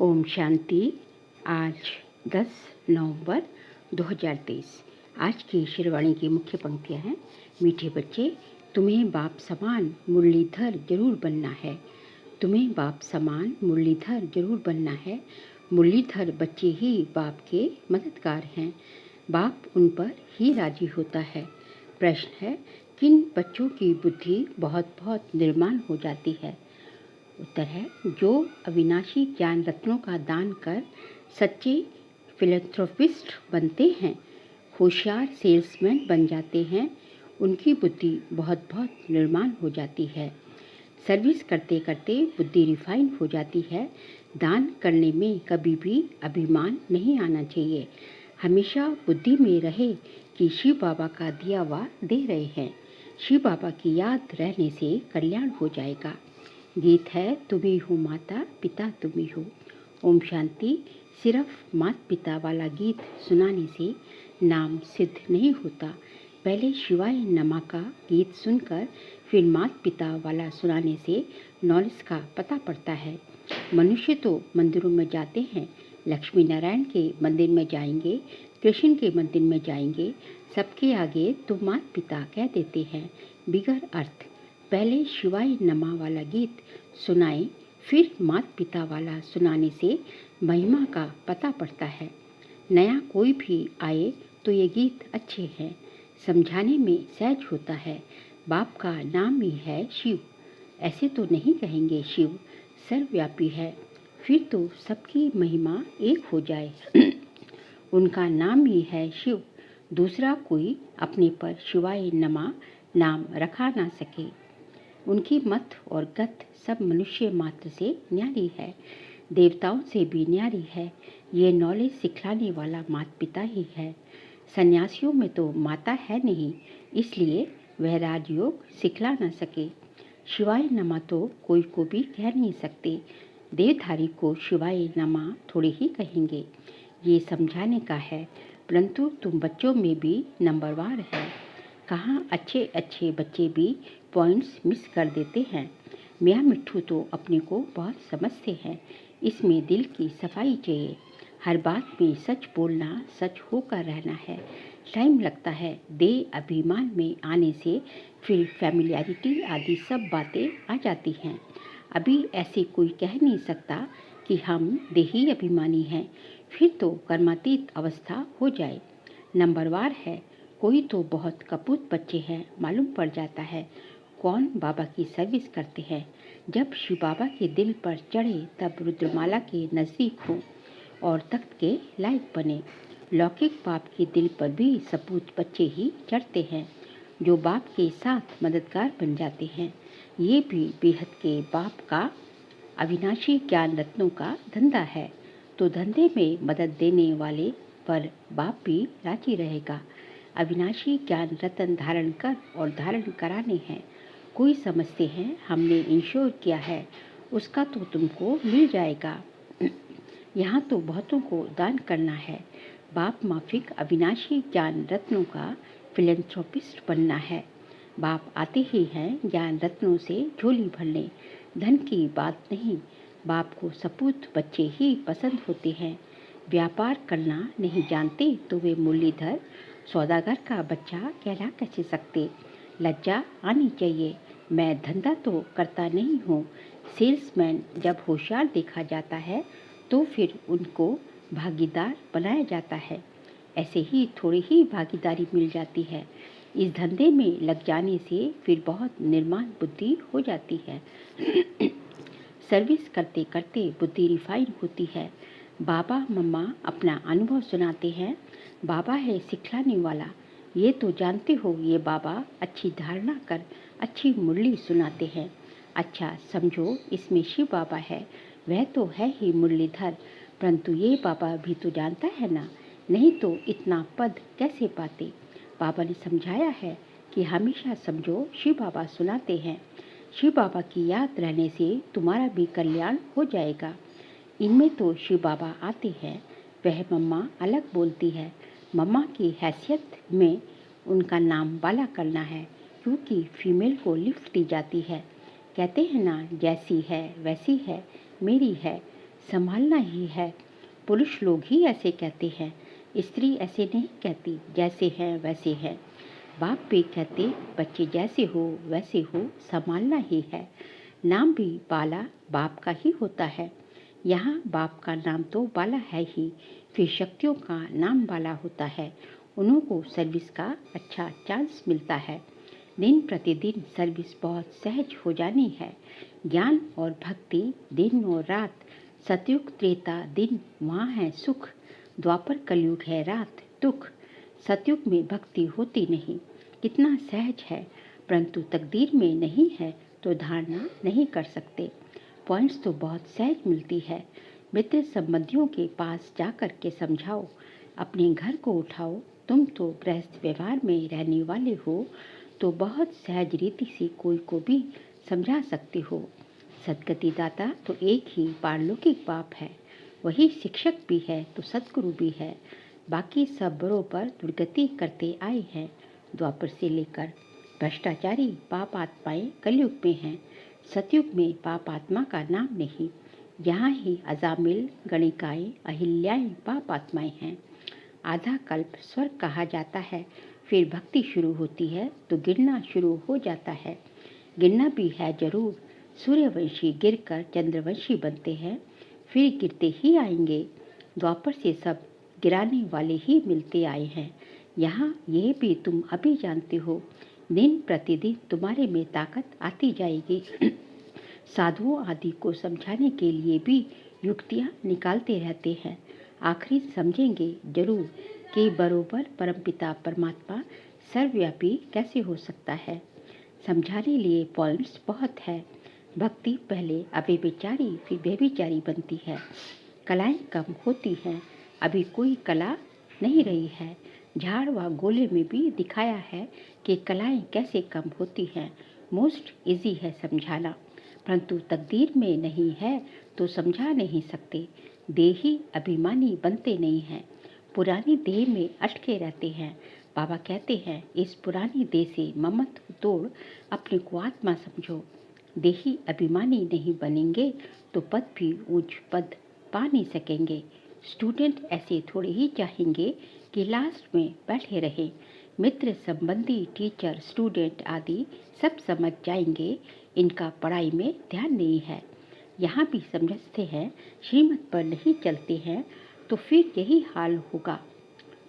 ओम शांति। आज 10 नवंबर 2023। आज की शेरवाणी की मुख्य पंक्तियाँ हैं। मीठे बच्चे, तुम्हें बाप समान मुरलीधर जरूर बनना है। तुम्हें बाप समान मुरलीधर जरूर बनना है। मुरलीधर बच्चे ही बाप के मददगार हैं। बाप उन पर ही राजी होता है। प्रश्न है, किन बच्चों की बुद्धि बहुत बहुत निर्माण हो जाती है? उत्तर है, जो अविनाशी ज्ञान रत्नों का दान कर सच्चे फिलैंथ्रोपिस्ट बनते हैं, होशियार सेल्समैन बन जाते हैं, उनकी बुद्धि बहुत बहुत निर्माण हो जाती है। सर्विस करते करते बुद्धि रिफाइन हो जाती है। दान करने में कभी भी अभिमान नहीं आना चाहिए। हमेशा बुद्धि में रहे कि शिव बाबा का दिया हुआ दे रहे हैं। शिव बाबा की याद रहने से कल्याण हो जाएगा। गीत है, तुम्ही हो माता पिता तुम्ही हो। ओम शांति। सिर्फ माता पिता वाला गीत सुनाने से नाम सिद्ध नहीं होता। पहले शिवाय नमा का गीत सुनकर फिर माता पिता वाला सुनाने से नॉलेज का पता पड़ता है। मनुष्य तो मंदिरों में जाते हैं, लक्ष्मी नारायण के मंदिर में जाएंगे, कृष्ण के मंदिर में जाएंगे, सबके आगे तो माता पिता कह देते हैं बिगर अर्थ। पहले शिवाय नमा वाला गीत सुनाए, फिर माता पिता वाला सुनाने से महिमा का पता पड़ता है। नया कोई भी आए तो ये गीत अच्छे हैं, समझाने में सहज होता है। बाप का नाम ही है शिव। ऐसे तो नहीं कहेंगे शिव सर्वव्यापी है, फिर तो सबकी महिमा एक हो जाए। उनका नाम ही है शिव। दूसरा कोई अपने पर शिवाय नमा नाम रखा ना सके। उनकी मत और गत सब मनुष्य मात्र से न्यारी है, देवताओं से भी न्यारी है। ये नॉलेज सिखलाने वाला माता पिता ही है। सन्यासियों में तो माता है नहीं, इसलिए वह राजयोग सिखला न सके। शिवाय नमा तो कोई को भी कह नहीं सकते। देवधारी को शिवाय नमा थोड़े ही कहेंगे। ये समझाने का है, परंतु तुम बच्चों में भी नंबरवार है। कहाँ अच्छे अच्छे बच्चे भी पॉइंट्स मिस कर देते हैं। मियाँ मिट्ठू तो अपने को बहुत समझते हैं। इसमें दिल की सफाई चाहिए। हर बात में सच बोलना, सच होकर रहना है। टाइम लगता है दे अभिमान में आने से, फिर फैमिलियरिटी आदि सब बातें आ जाती हैं। अभी ऐसे कोई कह नहीं सकता कि हम देही अभिमानी हैं, फिर तो कर्मातीत अवस्था हो जाए। नंबरवार है। कोई तो बहुत कपूत बच्चे हैं, मालूम पड़ जाता है कौन बाबा की सर्विस करते हैं। जब शिव बाबा के दिल पर चढ़े तब रुद्रमाला के नज़दीक हो और तख्त के लायक बने। लौकिक बाप के दिल पर भी सपूत बच्चे ही चढ़ते हैं, जो बाप के साथ मददगार बन जाते हैं। ये भी बेहद के बाप का अविनाशी ज्ञान रत्नों का धंधा है, तो धंधे में मदद देने वाले पर बाप भी राजी रहेगा। अविनाशी ज्ञान रतन धारण कर और धारण कराने हैं। कोई समझते हैं हमने इंश्योर किया है, उसका तो तुमको मिल जाएगा। यहाँ तो बहुतों को दान करना है। बाप माफिक अविनाशी ज्ञान रत्नों का फिलैंथ्रोपिस्ट बनना है। बाप आते ही हैं ज्ञान रत्नों से झोली भरने, धन की बात नहीं। बाप को सपूत बच्चे ही पसंद होते हैं। व्यापार करना नहीं जानते तो वे मुरलीधर सौदागर का बच्चा कहला कैसे सकते? लज्जा आनी चाहिए। मैं धंधा तो करता नहीं हूँ। सेल्समैन जब होशियार देखा जाता है तो फिर उनको भागीदार बनाया जाता है। ऐसे ही थोड़ी ही भागीदारी मिल जाती है। इस धंधे में लग जाने से फिर बहुत निर्माण बुद्धि हो जाती है। सर्विस करते करते बुद्धि रिफाइन होती है। बाबा मम्मा अपना अनुभव सुनाते हैं। बाबा है सिखलाने वाला। ये तो जानते हो ये बाबा अच्छी धारणा कर अच्छी मुरली सुनाते हैं। अच्छा समझो इसमें शिव बाबा है, वह तो है ही मुरलीधर, परंतु ये बाबा भी तो जानता है ना, नहीं तो इतना पद कैसे पाते। बाबा ने समझाया है कि हमेशा समझो शिव बाबा सुनाते हैं। शिव बाबा की याद रहने से तुम्हारा भी कल्याण हो जाएगा। इनमें तो शिव बाबा आते हैं। वह मम्मा अलग बोलती है। मम्मा की हैसियत में उनका नाम वाला करना है, क्योंकि फीमेल को लिफ्ट दी जाती है। कहते हैं ना, जैसी है वैसी है मेरी है। संभालना ही है। पुरुष लोग ही ऐसे कहते हैं, स्त्री ऐसे नहीं कहती, जैसे हैं वैसे हैं। बाप भी कहते, बच्चे जैसे हो वैसे हो, संभालना ही है। नाम भी बाला बाप का ही होता है। यहाँ बाप का नाम तो बाला है ही, फिर शक्तियों का नाम बाला होता है। उन्हों को सर्विस का अच्छा चांस मिलता है। दिन प्रतिदिन सर्विस बहुत सहज हो जानी है। ज्ञान और भक्ति दिन और रात, सतयुग त्रेता दिन वहाँ है सुख, द्वापर कलयुग है रात दुख। सतयुग में भक्ति होती नहीं, कितना सहज है, परंतु तकदीर में नहीं है तो धारणा नहीं कर सकते। पॉइंट्स तो बहुत सहज मिलती है। मित्र संबंधियों के पास जाकर के समझाओ, अपने घर को उठाओ। तुम तो गृहस्थ व्यवहार में रहने वाले हो, तो बहुत सहज रीति से कोई को भी समझा सकते हो। सदगति दाता तो एक ही पारलौकिक बाप है, वही शिक्षक भी है तो सदगुरु भी है। बाकी सब बड़ों पर दुर्गति करते आए हैं द्वापर से लेकर। भ्रष्टाचारी पाप आत्माएं कलयुग में हैं, सतयुग में पाप आत्मा का नाम नहीं। यहाँ ही अजामिल गणिकाएं अहिल्याएं पाप आत्माएं हैं। आधा कल्प स्वर्ग कहा जाता है, फिर भक्ति शुरू होती है तो गिरना शुरू हो जाता है। गिरना भी है जरूर। सूर्यवंशी गिरकर चंद्रवंशी बनते हैं, फिर गिरते ही आएंगे। द्वापर से सब गिराने वाले ही मिलते आए हैं। यहाँ ये भी तुम अभी जानते हो, दिन प्रतिदिन तुम्हारे में ताकत आती जाएगी। साधुओं आदि को समझाने के लिए भी युक्तियाँ निकालते रहते हैं। आखिरी समझेंगे जरूर कि बरोबर परमपिता परमात्मा सर्वव्यापी कैसे हो सकता है। समझाने लिए पॉइंट्स बहुत है। भक्ति पहले अव्यभिचारी फिर व्यभिचारी बनती है। कलाएं कम होती हैं, अभी कोई कला नहीं रही है। झाड़ व गोले में भी दिखाया है कि कलाएं कैसे कम होती हैं। मोस्ट इजी है समझाना, परंतु तकदीर में नहीं है तो समझा नहीं सकते। देही अभिमानी बनते नहीं हैं, पुरानी देह में अटके रहते हैं। बाबा कहते हैं, इस पुरानी देह से ममत्व तोड़ अपने को आत्मा समझो। देही अभिमानी नहीं बनेंगे तो पद भी ऊंच पद पा नहीं सकेंगे। स्टूडेंट ऐसे थोड़े ही चाहेंगे कि लास्ट में बैठे रहे। मित्र संबंधी टीचर स्टूडेंट आदि सब समझ जाएंगे, इनका पढ़ाई में ध्यान नहीं है। यहाँ भी समझते हैं, श्रीमत पर नहीं चलते हैं तो फिर यही हाल होगा।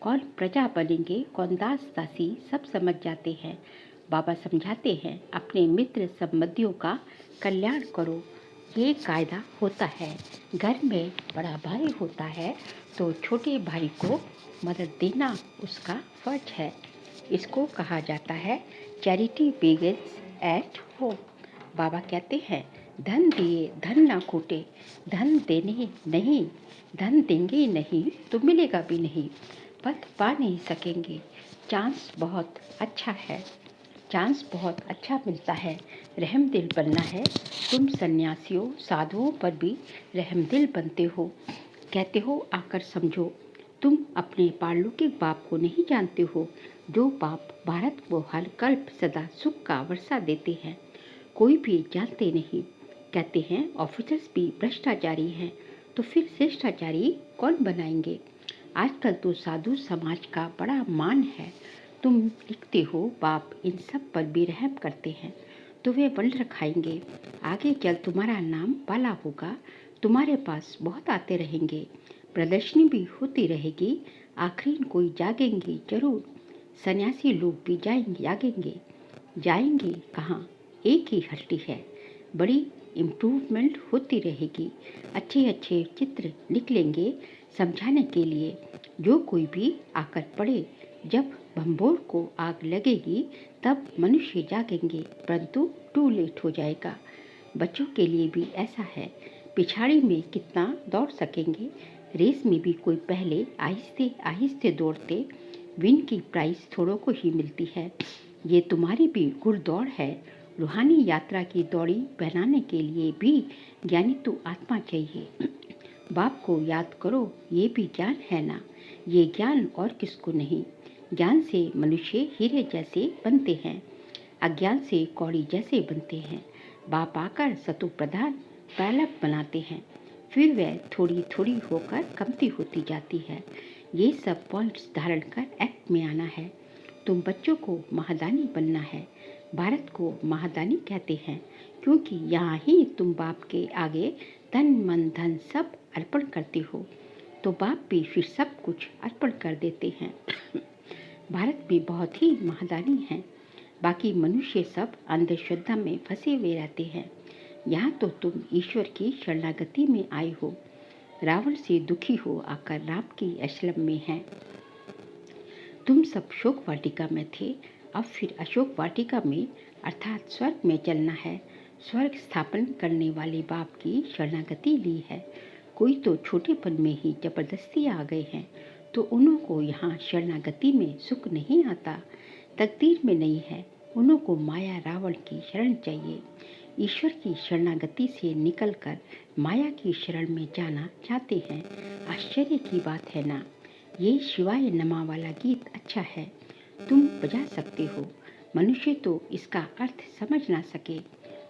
कौन प्रजा बनेंगे कौन दास दासी सब समझ जाते हैं। बाबा समझाते हैं, अपने मित्र संबंधियों का कल्याण करो, ये कायदा होता है। घर में बड़ा भाई होता है तो छोटे भाई को मदद देना उसका फर्ज है। इसको कहा जाता है चैरिटी बिगिंस एट होम। बाबा कहते हैं, धन दिए धन ना खूटे, धन देने नहीं, धन देंगे नहीं तो मिलेगा भी नहीं, पद पा नहीं सकेंगे। चांस बहुत अच्छा है, चांस बहुत अच्छा मिलता है। रहमदिल बनना है। तुम सन्यासियों साधुओं पर भी रहमदिल बनते हो। कहते हो आकर समझो। तुम अपने पारलौकिक बाप को नहीं जानते हो, जो बाप भारत को हर कल्प सदा सुख का वर्षा देते हैं। कोई भी जानते नहीं। कहते हैं ऑफिसर्स भी भ्रष्टाचारी हैं, तो फिर श्रेष्ठाचारी कौन बनाएंगे। आजकल तो साधु समाज का बड़ा मान है। तुम लिखते हो बाप इन सब पर भी रहम करते हैं, तो वे वंडर खाएंगे। आगे चल तुम्हारा नाम बाला होगा, तुम्हारे पास बहुत आते रहेंगे, प्रदर्शनी भी होती रहेगी। आखिरी कोई जागेंगे जरूर। सन्यासी लोग भी जागेंगे। जाएंगे कहाँ, एक ही हट्टी है, बड़ी इम्प्रूवमेंट होती रहेगी। अच्छे अच्छे चित्र निकलेंगे समझाने के लिए। जो कोई भी आकर पढ़े, जब भंबोर को आग लगेगी तब मनुष्य जागेंगे, परंतु टू लेट हो जाएगा। बच्चों के लिए भी ऐसा है, पिछाड़ी में कितना दौड़ सकेंगे। रेस में भी कोई पहले आहिस्ते आहिस्ते दौड़ते, विन की प्राइस थोड़ों को ही मिलती है। ये तुम्हारी भी घुड़दौड़ है। रूहानी यात्रा की दौड़ी पहनाने के लिए भी ज्ञानी तो आत्मा चाहिए। बाप को याद करो, ये भी ज्ञान है ना। ये ज्ञान और किसको नहीं। ज्ञान से मनुष्य हीरे जैसे बनते हैं, अज्ञान से कौड़ी जैसे बनते हैं। बाप आकर सतु प्रधान पैलक बनाते हैं, फिर वह थोड़ी थोड़ी होकर कमती होती जाती है। ये सब पॉइंट्स धारण कर एक्ट में आना है। तुम बच्चों को महादानी बनना है। भारत को महादानी कहते हैं क्योंकि यहाँ ही तुम बाप के आगे तन मन धन सब अर्पण करते हो, तो बाप भी फिर सब कुछ अर्पण कर देते हैं। भारत में बहुत ही महादानी हैं, बाकी मनुष्य सब अंधश्रद्धा में फंसे हुए रहते हैं। यहाँ तो तुम ईश्वर की शरणागति में आए हो। रावण से दुखी हो आकर राम की आश्रम में हैं। तुम सब शोक वाटिका में थे, अब फिर अशोक वाटिका में अर्थात स्वर्ग में चलना है। स्वर्ग स्थापन करने वाले बाप की शरणागति ली है। कोई तो छोटेपन में ही जबरदस्ती आ गए हैं, तो उनको यहाँ शरणागति में सुख नहीं आता, तकदीर में नहीं है। उनको माया रावण की शरण चाहिए। ईश्वर की शरणागति से निकलकर माया की शरण में जाना चाहते हैं। आश्चर्य की बात है ना। ये शिवाय नमा वाला गीत अच्छा है, तुम बजा सकते हो। मनुष्य तो इसका अर्थ समझ ना सके।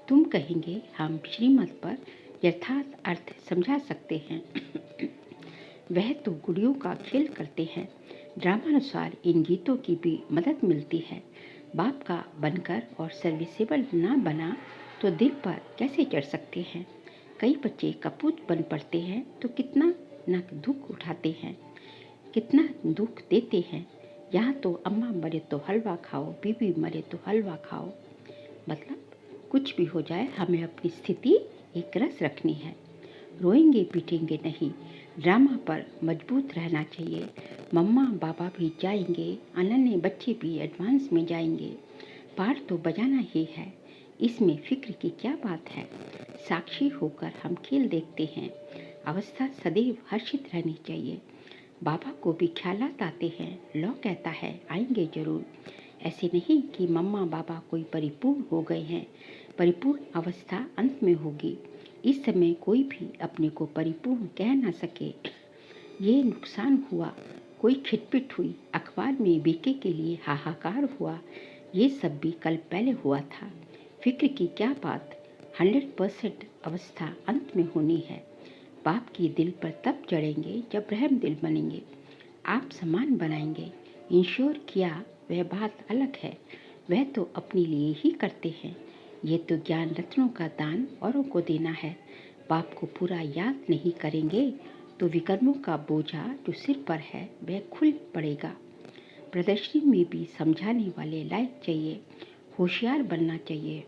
तुम कहेंगे हम श्रीमत पर यथार्थ अर्थ समझा सकते हैं। वह तो गुड़ियों का खेल करते हैं। ड्रामानुसार इन गीतों की भी मदद मिलती है। बाप का बनकर और सर्विसेबल ना बना तो दिल पर कैसे चढ़ सकते हैं। कई बच्चे कपूत बन पड़ते हैं तो कितना न दुख उठाते हैं, कितना दुख देते हैं। यहाँ तो अम्मा मरे तो हलवा खाओ, बीबी मरे तो हलवा खाओ। मतलब कुछ भी हो जाए हमें अपनी स्थिति एक रस रखनी है। रोएंगे पीटेंगे नहीं, ड्रामा पर मजबूत रहना चाहिए। मम्मा पापा भी जाएंगे, अनन्य बच्चे भी एडवांस में जाएंगे। पाठ तो बजाना ही है, इसमें फिक्र की क्या बात है। साक्षी होकर हम खेल देखते हैं। अवस्था सदैव हर्षित रहनी चाहिए। बाबा को भी ख्यालात आते हैं। लॉ कहता है आएंगे जरूर। ऐसे नहीं कि मम्मा बाबा कोई परिपूर्ण हो गए हैं। परिपूर्ण अवस्था अंत में होगी। इस समय कोई भी अपने को परिपूर्ण कह ना सके। ये नुकसान हुआ, कोई खिटपिट हुई, अखबार में बीके के लिए हाहाकार हुआ, ये सब भी कल पहले हुआ था। फिक्र की क्या बात। 100% अवस्था अंत में होनी है। बाप की दिल पर तब चढ़ेंगे जब रहम दिल बनेंगे। आप समान बनाएंगे। इंश्योर किया वह बात अलग है, वह तो अपने लिए ही करते हैं। ये तो ज्ञान रत्नों का दान औरों को देना है। बाप को पूरा याद नहीं करेंगे तो विकर्मों का बोझा जो सिर पर है वह खुल पड़ेगा। प्रदर्शनी में भी समझाने वाले लायक चाहिए, होशियार बनना चाहिए।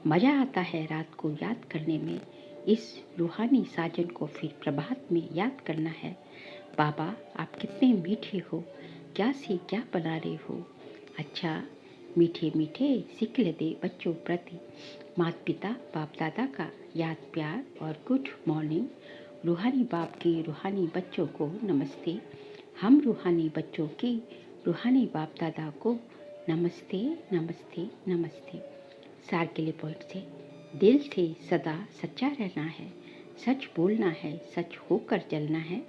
मज़ा आता है रात को याद करने में। इस रूहानी साजन को फिर प्रभात में याद करना है। बाबा आप कितने मीठे हो, क्या से क्या बना रहे हो। अच्छा मीठे मीठे सिक्ल दे बच्चों प्रति माता पिता बाप दादा का याद प्यार और गुड मॉर्निंग। रूहानी बाप के रूहानी बच्चों को नमस्ते। हम रूहानी बच्चों की रूहानी बाप दादा को नमस्ते नमस्ते नमस्ते। सार के लिए पॉइंट से दिल से सदा सच्चा रहना है, सच बोलना है, सच होकर चलना है।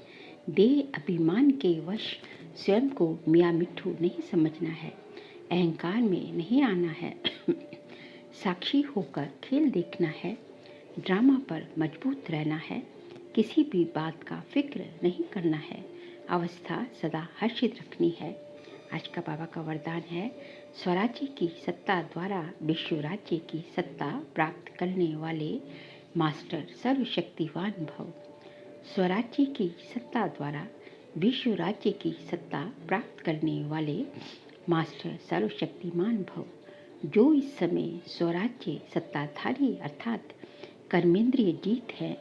देह अभिमान के वश स्वयं को मियाँ मिट्ठू नहीं समझना है, अहंकार में नहीं आना है। साक्षी होकर खेल देखना है, ड्रामा पर मजबूत रहना है, किसी भी बात का फिक्र नहीं करना है, अवस्था सदा हर्षित रखनी है। आज का बाबा का वरदान है स्वराज्य की सत्ता द्वारा विश्व राज्य की सत्ता प्राप्त करने वाले मास्टर सर्वशक्तिवान भव। स्वराज्य की सत्ता द्वारा विश्व राज्य की सत्ता प्राप्त करने वाले मास्टर सर्वशक्तिमान भव। जो इस समय स्वराज्य सत्ताधारी अर्थात कर्मेंद्रिय जीत है,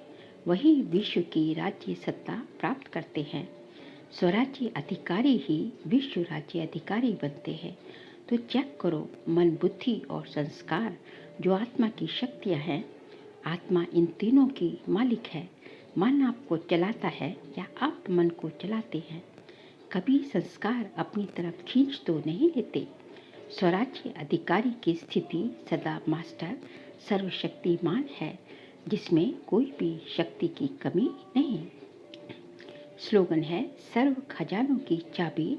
वही विश्व की राज्य सत्ता प्राप्त करते हैं। स्वराज्य अधिकारी ही विश्व राज्य अधिकारी बनते हैं। तो चेक करो मन, बुद्धि और संस्कार जो आत्मा की शक्तियाँ हैं। आत्मा इन तीनों की मालिक है। मन आपको चलाता है या आप मन को चलाते हैं। कभी संस्कार अपनी तरफ खींच तो नहीं लेते। स्वराज्य अधिकारी की स्थिति सदा मास्टर सर्वशक्तिमान है, जिसमें कोई भी शक्ति की कमी नहीं। स्लोगन है सर्व खजानों की चाबी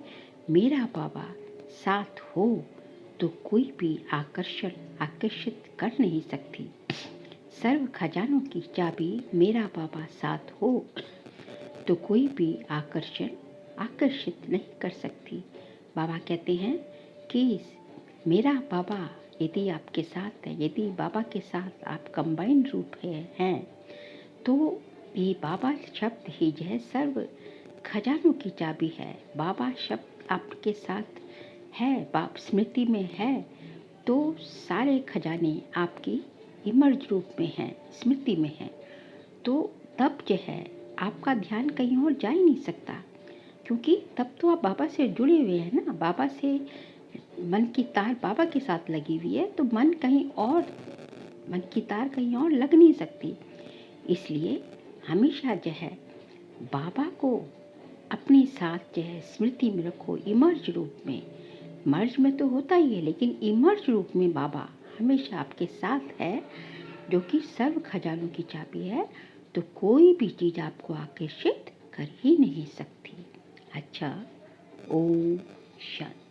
मेरा बाबा साथ हो तो कोई भी आकर्षित कर नहीं सकती। सर्व खजानों की चाबी मेरा बाबा साथ हो तो कोई भी आकर्षित नहीं कर सकती। बाबा कहते हैं कि मेरा बाबा यदि आपके साथ है, यदि बाबा के साथ आप कंबाइंड रूप हैं तो ये बाबा शब्द ही जो है सर्व खजानों की चाबी है। बाबा शब्द आपके साथ है, बाप स्मृति में है तो सारे खजाने आपकी इमर्ज रूप में हैं, स्मृति में हैं। तो तब जो है आपका ध्यान कहीं और जा ही नहीं सकता, क्योंकि तब तो आप बाबा से जुड़े हुए हैं ना। बाबा से मन की तार बाबा के साथ लगी हुई है, तो मन की तार कहीं और लग नहीं सकती। इसलिए हमेशा जो है बाबा को अपने साथ जो है स्मृति में रखो, इमर्ज रूप में। मर्ज में तो होता ही है, लेकिन इमर्ज रूप में बाबा हमेशा आपके साथ है, जो कि सर्व खजानों की चाबी है। तो कोई भी चीज़ आपको आकर्षित कर ही नहीं सकती। अच्छा, ओम शांति।